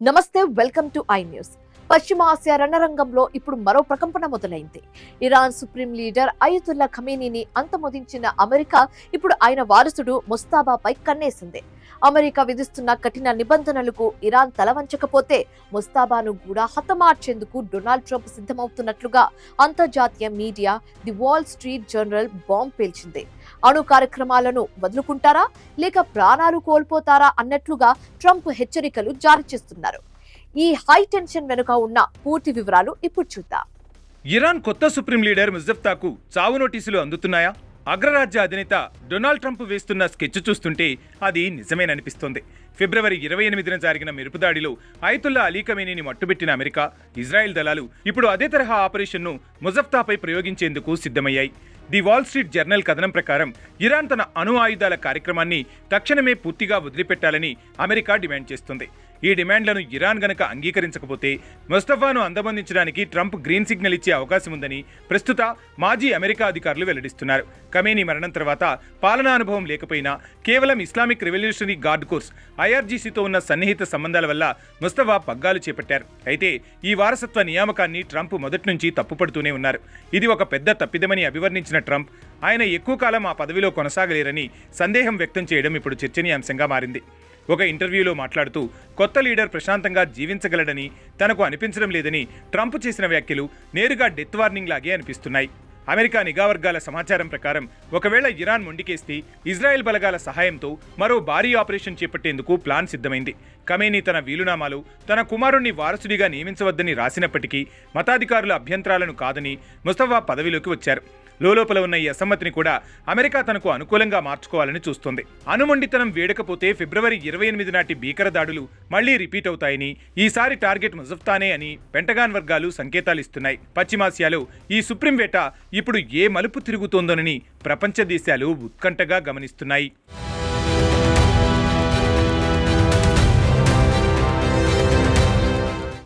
నమస్తే, welcome to iNews. పశ్చిమ Asia రణరంగంలో ఇప్పుడు మరో ప్రకంపన మొదలైంది. ఇరాన్ సుప్రీం లీడర్ అయతుల్లా ఖమేనీని అంతమొదించిన అమెరికా ఇప్పుడు ఆయన వారసుడు ముస్తాబాపై కన్నేసింది. అమెరికా విధిస్తున్న కఠిన నిబంధనలకు ఇరాన్ తలవంచకపోతే ముస్తాబాను కూడా హతమార్చేందుకు డొనాల్డ్ ట్రంప్ సిద్ధమవుతున్నట్లుగా అంతర్జాతీయ media the Wall Street Journal bomb పేల్చింది. అణు కార్యక్రమాలను వదులుకుంటారా లేక ప్రాణాలు కోల్పోతారా అన్నట్లుగా ట్రంప్ హెచ్చరికలు జారీ చేస్తున్నారు. ఈ హై టెన్షన్ వెనుక ఉన్న పూర్తి వివరాలు ఇప్పుడు చూద్దాం. ఇరాన్ కొత్త సుప్రీం లీడర్ ముజఫ్తాకు చావు నోటీసులు అందుతున్నాయా? అగ్రరాజ్య అధినేత డొనాల్డ్ ట్రంప్ వేస్తున్న స్కెచ్ చూస్తుంటే అది నిజమేననిపిస్తోంది. ఫిబ్రవరి 28న జరిగిన మెరుపుదాడిలో అయతుల్లా అలీ ఖమేనీని మట్టుబెట్టిన అమెరికా, ఇజ్రాయెల్ దళాలు ఇప్పుడు అదే తరహా ఆపరేషన్ను ముజఫ్తాపై ప్రయోగించేందుకు సిద్ధమయ్యాయి. ది వాల్ స్ట్రీట్ జర్నల్ కథనం ప్రకారం ఇరాన్ తన అణు ఆయుధాల కార్యక్రమాన్ని తక్షణమే పూర్తిగా వదిలిపెట్టాలని అమెరికా డిమాండ్ చేస్తుంది. ఈ డిమాండ్లను ఇరాన్ గనక అంగీకరించకపోతే ముస్తఫాను అందబంధించడానికి ట్రంప్ గ్రీన్ సిగ్నల్ ఇచ్చే అవకాశం ఉందని ప్రస్తుత మాజీ అమెరికా అధికారులు వెల్లడిస్తున్నారు. ఖమేనీ మరణం తర్వాత పాలనా అనుభవం లేకపోయినా కేవలం ఇస్లామిక్ రెవల్యూషనరీ గార్డ్ కోర్స్ ఐఆర్జీసీతో ఉన్న సన్నిహిత సంబంధాల వల్ల ముస్తఫా పగ్గాలు చేపట్టారు. అయితే ఈ వారసత్వ నియామకాన్ని ట్రంప్ మొదటి నుంచి తప్పుపడుతూనే ఉన్నారు. ఇది ఒక పెద్ద తప్పిదమని అభివర్ణించిన ట్రంప్ ఆయన ఎక్కువ కాలం ఆ పదవిలో కొనసాగలేరని సందేహం వ్యక్తం చేయడం ఇప్పుడు చర్చనీయాంశంగా మారింది. ఒక ఇంటర్వ్యూలో మాట్లాడుతూ కొత్త లీడర్ ప్రశాంతంగా జీవించగలడని తనకు అనిపించడం లేదని ట్రంప్ చేసిన వ్యాఖ్యలు నేరుగా డెత్ వార్నింగ్ లాగే అనిపిస్తున్నాయి. అమెరికా నిఘా వర్గాల సమాచారం ప్రకారం ఒకవేళ ఇరాన్ మొండికేస్తే ఇజ్రాయెల్ బలగాల సహాయంతో మరో భారీ ఆపరేషన్ చేపట్టేందుకు ప్లాన్ సిద్ధమైంది. ఖమేనీ తన వీలునామాలో తన కుమారుణ్ణి వారసుడిగా నియమించవద్దని రాసినప్పటికీ మతాధికారుల అభ్యంతరాలను కాదని ముస్తఫా పదవిలోకి వచ్చారు. లోపల ఉన్న ఈ అసమ్మతిని కూడా అమెరికా తనకు అనుకూలంగా మార్చుకోవాలని చూస్తోంది. అనుమొండితనం వేడకపోతే ఫిబ్రవరి 28 నాటి భీకర దాడులు మళ్లీ రిపీట్ అవుతాయని, ఈసారి టార్గెట్ ముజఫ్తానే అని పెంటగాన్ వర్గాలు సంకేతాలిస్తున్నాయి. పశ్చిమాసియాలో ఈ సుప్రీం వేట ఇప్పుడు ఏ మలుపు తిరుగుతోందోనని ప్రపంచ దేశాలు ఉత్కంఠగా గమనిస్తున్నాయి.